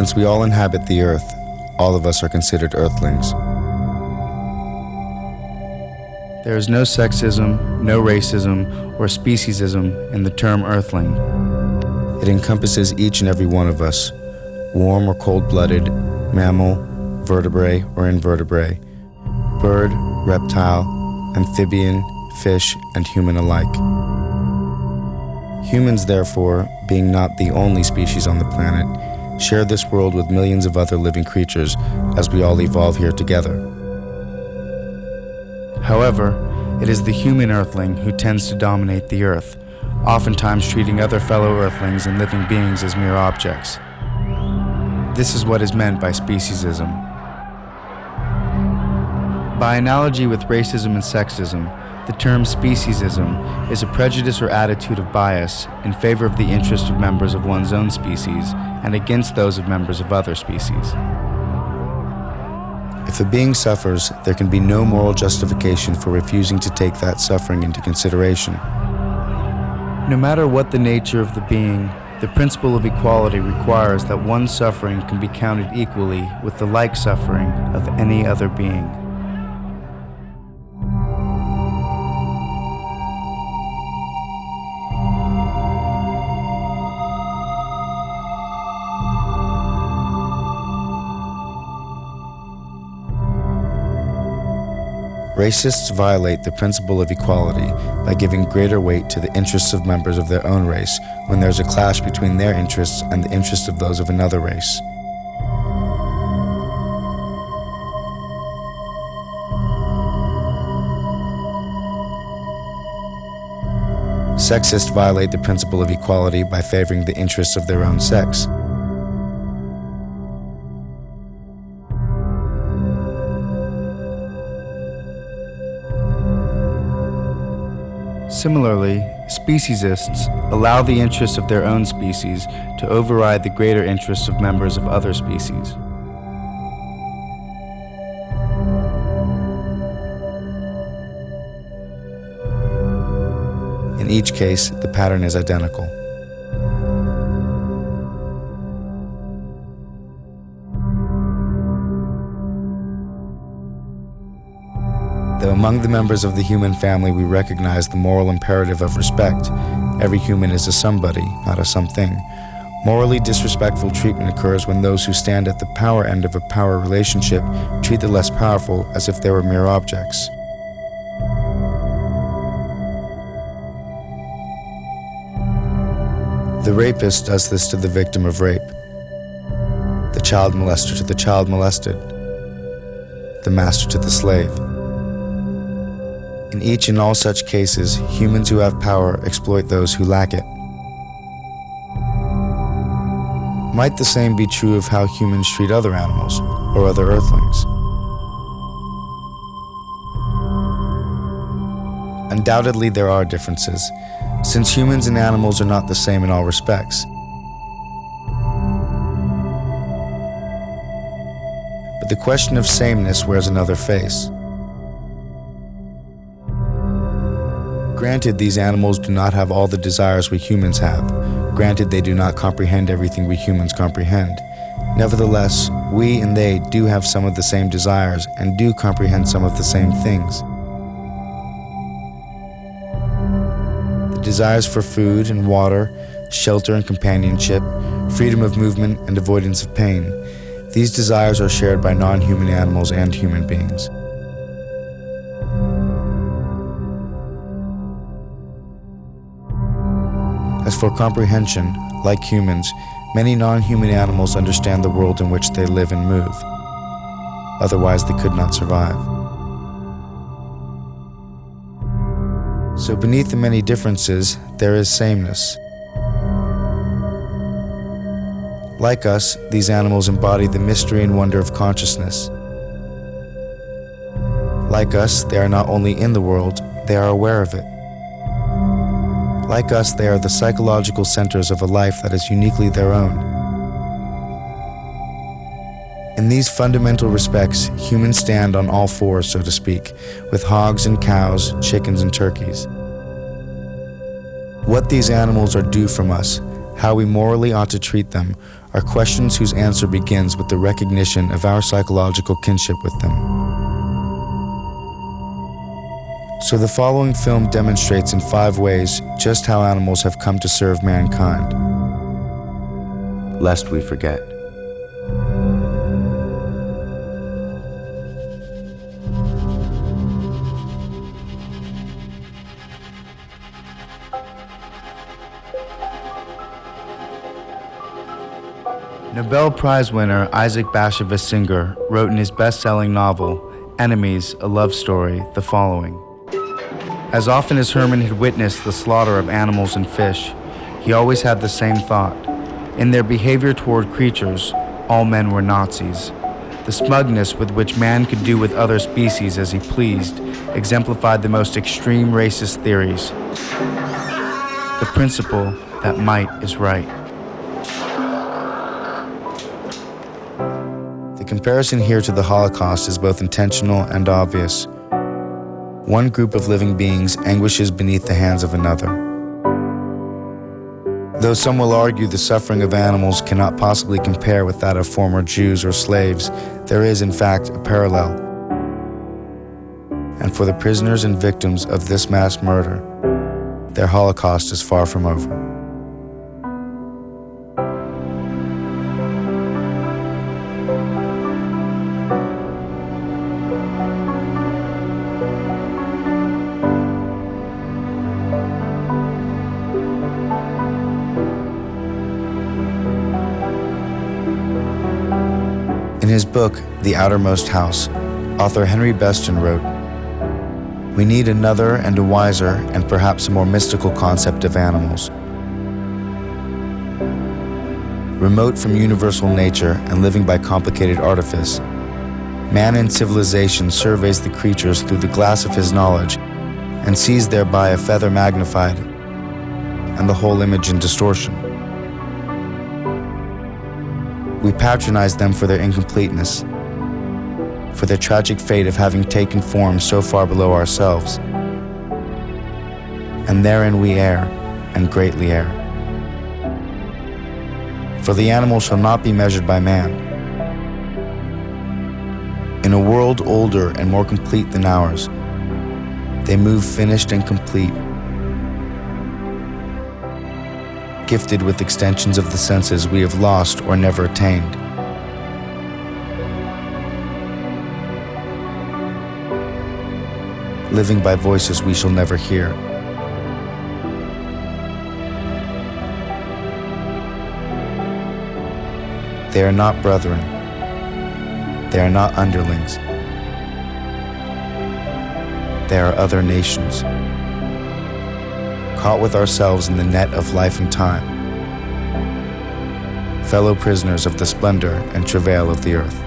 since we all inhabit the earth, all of us are considered earthlings. There is no sexism, no racism, or speciesism in the term earthling. It encompasses each and every one of us, warm or cold-blooded, mammal, vertebrate or invertebrate, bird, reptile, amphibian, fish, and human alike. Humans, therefore, being not the only species on the planet, share this world with millions of other living creatures as we all evolve here together. However, it is the human earthling who tends to dominate the earth, oftentimes treating other fellow earthlings and living beings as mere objects. This is what is meant by speciesism. By analogy with racism and sexism, the term speciesism is a prejudice or attitude of bias in favor of the interest of members of one's own species and against those of members of other species. If a being suffers, there can be no moral justification for refusing to take that suffering into consideration. No matter what the nature of the being, the principle of equality requires that one's suffering can be counted equally with the like suffering of any other being. Racists violate the principle of equality by giving greater weight to the interests of members of their own race when there's a clash between their interests and the interests of those of another race. Sexists violate the principle of equality by favoring the interests of their own sex. Similarly, speciesists allow the interests of their own species to override the greater interests of members of other species. In each case, the pattern is identical. Though among the members of the human family we recognize the moral imperative of respect, every human is a somebody, not a something. Morally disrespectful treatment occurs when those who stand at the power end of a power relationship treat the less powerful as if they were mere objects. The rapist does this to the victim of rape, the child molester to the child molested, the master to the slave. In each and all such cases, humans who have power exploit those who lack it. Might the same be true of how humans treat other animals or other earthlings? Undoubtedly, there are differences, since humans and animals are not the same in all respects. But the question of sameness wears another face. Granted, these animals do not have all the desires we humans have. Granted, they do not comprehend everything we humans comprehend. Nevertheless, we and they do have some of the same desires and do comprehend some of the same things. The desires for food and water, shelter and companionship, freedom of movement and avoidance of pain. These desires are shared by non-human animals and human beings. As for comprehension, like humans, many non-human animals understand the world in which they live and move. Otherwise, they could not survive. So beneath the many differences, there is sameness. Like us, these animals embody the mystery and wonder of consciousness. Like us, they are not only in the world, they are aware of it. Like us, they are the psychological centers of a life that is uniquely their own. In these fundamental respects, humans stand on all fours, so to speak, with hogs and cows, chickens and turkeys. What these animals are due from us how we morally ought to treat them, are questions whose answer begins with the recognition of our psychological kinship with them. So the following film demonstrates in 5 ways just how animals have come to serve mankind, lest we forget. Nobel Prize winner Isaac Bashevis Singer wrote in his best-selling novel, Enemies, a Love Story, the following. As often as Herman had witnessed the slaughter of animals and fish, he always had the same thought. In their behavior toward creatures, all men were Nazis. The smugness with which man could do with other species as he pleased exemplified the most extreme racist theories. The principle that might is right. The comparison here to the Holocaust is both intentional and obvious. One group of living beings anguishes beneath the hands of another. Though some will argue the suffering of animals cannot possibly compare with that of former Jews or slaves, there is in fact a parallel. And for the prisoners and victims of this mass murder, their Holocaust is far from over. In his book, The Outermost House, author Henry Beston wrote, "We need another and a wiser and perhaps a more mystical concept of animals. Remote from universal nature and living by complicated artifice, man in civilization surveys the creatures through the glass of his knowledge and sees thereby a feather magnified and the whole image in distortion. We patronize them for their incompleteness, for their tragic fate of having taken form so far below ourselves. And therein we err, and greatly err. For the animal shall not be measured by man. In a world older and more complete than ours, they move finished and complete, gifted with extensions of the senses we have lost or never attained. Living by voices we shall never hear. They are not brethren. They are not underlings. They are other nations, caught with ourselves in the net of life and time, fellow prisoners of the splendor and travail of the earth."